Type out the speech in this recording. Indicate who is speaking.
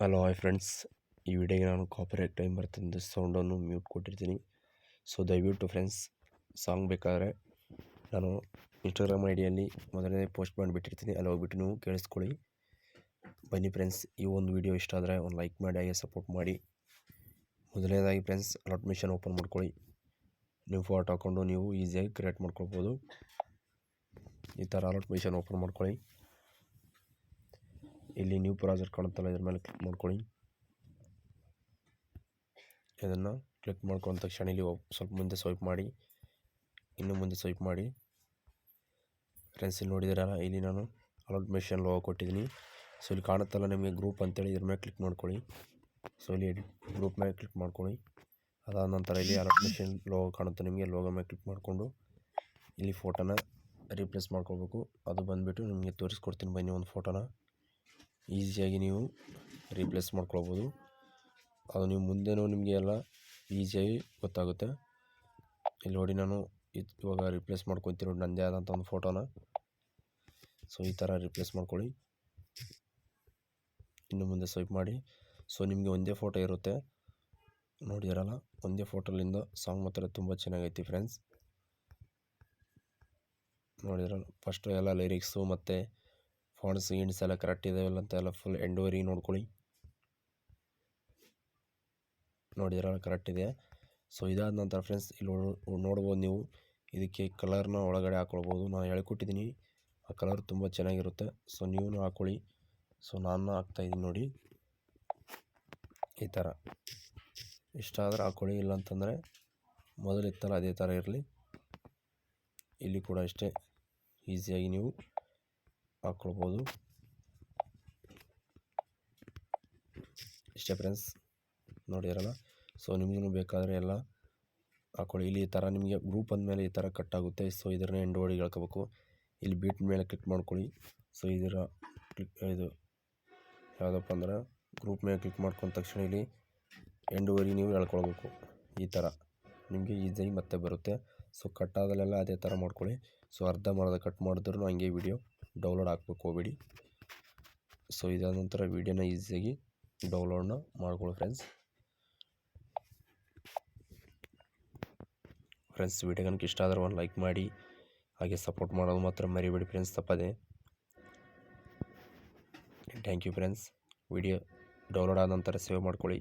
Speaker 1: Hello hi friends, ಈ ವಿಡಿಯೋಗೆ ನಾನು ಕಾಪಿರೈಟ್ ಟೈಮ್ ಬರ್ತಂದು ಸೌಂಡನ್ನು ಮ್ಯೂಟ್ ಕೊಟ್ಟಿರ್ತೀನಿ. ಸೊ ದಯವಿಟ್ಟು ಫ್ರೆಂಡ್ಸ್, ಸಾಂಗ್ ಬೇಕಾದರೆ ನಾನು ಇನ್ಸ್ಟಾಗ್ರಾಮ್ ಐಡಿಯಲ್ಲಿ ಮೊದಲನೇ ಪೋಸ್ಟ್ ಮಾಡಿಬಿಟ್ಟಿರ್ತೀನಿ, ಅಲ್ಲಿ ಹೋಗ್ಬಿಟ್ಟು ನೀವು ಕೇಳಿಸ್ಕೊಳ್ಳಿ. ಬನ್ನಿ ಫ್ರೆಂಡ್ಸ್, ಈ ಒಂದು ವಿಡಿಯೋ ಇಷ್ಟ ಆದರೆ ಒಂದು ಲೈಕ್ ಮಾಡಿ, ಹಾಗೆ ಸಪೋರ್ಟ್ ಮಾಡಿ. ಮೊದಲನೇದಾಗಿ ಫ್ರೆಂಡ್ಸ್, ಅಲರ್ಟ್ ಮಿಷನ್ ಓಪನ್ ಮಾಡ್ಕೊಳ್ಳಿ. ನೀವು ಫೋಟೋ ಹಾಕ್ಕೊಂಡು ನೀವು ಈಸಿಯಾಗಿ ಕ್ರಿಯೇಟ್ ಮಾಡ್ಕೊಳ್ಬೋದು. ಈ ಥರ ಅಲರ್ಟ್ ಮಿಷನ್ ಓಪನ್ ಮಾಡ್ಕೊಳ್ಳಿ. ಇಲ್ಲಿ ನ್ಯೂ ಪ್ರಾಜೆಕ್ಟ್ ಕಾಣುತ್ತಲ್ಲ, ಇದ್ರ ಮೇಲೆ ಕ್ಲಿಕ್ ಮಾಡ್ಕೊಳ್ಳಿ. ಇದನ್ನು ಕ್ಲಿಕ್ ಮಾಡ್ಕೊಂಡ ತಕ್ಷಣ ಇಲ್ಲಿ ಸ್ವಲ್ಪ ಮುಂದೆ ಸ್ವೈಪ್ ಮಾಡಿ, ಇನ್ನು ಮುಂದೆ ಸ್ವೈಪ್ ಮಾಡಿ. ಫ್ರೆಂಡ್ಸ್, ಇಲ್ಲಿ ನೋಡಿದಿರಲ್ಲ, ಇಲ್ಲಿ ನಾನು ಅಲರ್ಟ್ ಮಿಷನ್ ಲೋಗೋ ಕೊಟ್ಟಿದ್ದೀನಿ. ಸೊ ಇಲ್ಲಿ ಕಾಣುತ್ತಲ್ಲ ನಿಮಗೆ ಗ್ರೂಪ್ ಅಂತೇಳಿ, ಇದ್ರ ಮೇಲೆ ಕ್ಲಿಕ್ ಮಾಡ್ಕೊಳ್ಳಿ. ಸೊ ಇಲ್ಲಿ ಗ್ರೂಪ್ ಮೇಲೆ ಕ್ಲಿಕ್ ಮಾಡ್ಕೊಳ್ಳಿ. ಅದಾದ ನಂತರ ಇಲ್ಲಿ ಅಲರ್ಟ್ ಮಿಷನ್ ಲೋಗೋ ಕಾಣುತ್ತೆ ನಿಮಗೆ, ಲೋಗೋ ಮೇಲೆ ಕ್ಲಿಕ್ ಮಾಡಿಕೊಂಡು ಇಲ್ಲಿ ಫೋಟೋನ ರೀಪ್ಲೇಸ್ ಮಾಡ್ಕೊಳ್ಬೇಕು. ಅದು ಬಂದುಬಿಟ್ಟು ನಿಮಗೆ ತೋರಿಸ್ಕೊಡ್ತೀನಿ ಬನ್ನಿ. ಒಂದು ಫೋಟೋನ ಈಸಿಯಾಗಿ ನೀವು ರೀಪ್ಲೇಸ್ ಮಾಡ್ಕೊಳ್ಬೋದು. ಅದು ನೀವು ಮುಂದೆನೂ ನಿಮಗೆ ಎಲ್ಲ ಈಸಿಯಾಗಿ ಗೊತ್ತಾಗುತ್ತೆ. ಇಲ್ಲಿ ನೋಡಿ, ನಾನು ಇವಾಗ ರಿಪ್ಲೇಸ್ ಮಾಡ್ಕೊತೀನಿ ನೋಡಿ, ನನ್ನದೇ ಆದಂಥ ಒಂದು ಫೋಟೋನ. ಸೊ ಈ ಥರ ರಿಪ್ಲೇಸ್ ಮಾಡ್ಕೊಳ್ಳಿ. ಇನ್ನು ಮುಂದೆ ಸ್ವೈಪ್ ಮಾಡಿ. ಸೊ ನಿಮಗೆ ಒಂದೇ ಫೋಟೋ ಇರುತ್ತೆ, ನೋಡಿದಿರಲ್ಲ, ಒಂದೇ ಫೋಟೋಲಿಂದ ಸಾಂಗ್ ಮಾತ್ರ ತುಂಬ ಚೆನ್ನಾಗೈತಿ ಫ್ರೆಂಡ್ಸ್. ನೋಡಿದಿರಲ್ಲ, ಫಸ್ಟು ಎಲ್ಲ ಲಿರಿಕ್ಸು ಮತ್ತು ಫಾಂಟ್ಸ್ ಗಿಂಡ್ಸ್ ಎಲ್ಲ ಕರೆಕ್ಟ್ ಇದಾವೆಲ್ಲ ಅಂತ ಎಲ್ಲ ಫುಲ್ ಎಂಡ್ವರೆಗೆ ನೋಡ್ಕೊಳ್ಳಿ. ನೋಡಿದಿರಲ್ಲ, ಕರೆಕ್ಟ್ ಇದೆ. ಸೊ ಇದಾದ ನಂತರ ಫ್ರೆಂಡ್ಸ್, ಇಲ್ಲಿ ನೋಡ್ಬೋದು ನೀವು, ಇದಕ್ಕೆ ಕಲರ್ನ ಒಳಗಡೆ ಹಾಕ್ಕೊಳ್ಬೋದು. ನಾನು ಹೇಳ್ಕೊಟ್ಟಿದ್ದೀನಿ, ಆ ಕಲರ್ ತುಂಬ ಚೆನ್ನಾಗಿರುತ್ತೆ. ಸೊ ನೀವು ಹಾಕ್ಕೊಳ್ಳಿ. ಸೊ ನಾನು ಹಾಕ್ತಾಯಿದ್ದೀನಿ ನೋಡಿ, ಈ ಥರ. ಇಷ್ಟ ಆದರೆ ಹಾಕ್ಕೊಳ್ಳಿ, ಇಲ್ಲಾಂತಂದರೆ ಮೊದಲಿತ್ತಲ್ಲ ಅದೇ ಥರ ಇರಲಿ. ಇಲ್ಲಿ ಕೂಡ ಅಷ್ಟೇ ಈಸಿಯಾಗಿ ನೀವು ಹಾಕ್ಕೊಳ್ಬೋದು. ಇಷ್ಟೇ ಫ್ರೆಂಡ್ಸ್, ನೋಡಿರಲ್ಲ. ಸೊ ನಿಮಗೂ ಬೇಕಾದರೆ ಎಲ್ಲ ಹಾಕ್ಕೊಳ್ಳಿ. ಇಲ್ಲಿ ಈ ಥರ ನಿಮಗೆ ಗ್ರೂಪ್ ಅಂದಮೇಲೆ ಈ ಥರ ಕಟ್ ಆಗುತ್ತೆ. ಸೊ ಇದನ್ನ ಎಂಡ್ವರೆಗೆ ಹೇಳ್ಕೋಬೇಕು. ಇಲ್ಲಿ ಬೀಟ್ ಮೇಲೆ ಕ್ಲಿಕ್ ಮಾಡ್ಕೊಳ್ಳಿ. ಸೊ ಇದರ ಇದು ಯಾವುದಪ್ಪ ಅಂದ್ರೆ ಗ್ರೂಪ್ ಮೇಲೆ ಕ್ಲಿಕ್ ಮಾಡ್ಕೊಂಡ ತಕ್ಷಣ ಇಲ್ಲಿ ಎಂಡ್ವರೆಗೆ ನೀವು ಹೇಳ್ಕೊಳ್ಬೇಕು. ಈ ಥರ ನಿಮಗೆ ಈಸಿಯಾಗಿ ಮತ್ತೆ ಬರುತ್ತೆ. ಸೊ ಕಟ್ ಆದಲ್ಲೆಲ್ಲ ಅದೇ ಥರ ಮಾಡ್ಕೊಳ್ಳಿ. ಸೊ ಅರ್ಧಂಬರ್ಧ ಕಟ್ ಮಾಡಿದ್ರೂ ಹಂಗೆ ವಿಡಿಯೋ ಡೌನ್ಲೋಡ್ ಹಾಕ್ಬೇಕು ಹೋಗ್ಬೇಡಿ. ಸೊ ಇದಾದ ನಂತರ ವಿಡಿಯೋನ ಈಸಿಯಾಗಿ ಡೌನ್ಲೋಡ್ನ ಮಾಡ್ಕೊಳ್ಳಿ ಫ್ರೆಂಡ್ಸ್. ವಿಡಿಯೋ ಕనుక ಇಷ್ಟ ಆದರೆ ಒಂದು ಲೈಕ್ ಮಾಡಿ, ಹಾಗೆ ಸಪೋರ್ಟ್ ಮಾಡೋದು ಮಾತ್ರ ಮರಿಬೇಡಿ ಫ್ರೆಂಡ್ಸ್, ತಪ್ಪದೆ. Thank you friends. Video download ಆದ ನಂತರ ಸೇವ್ ಮಾಡ್ಕೊಳ್ಳಿ.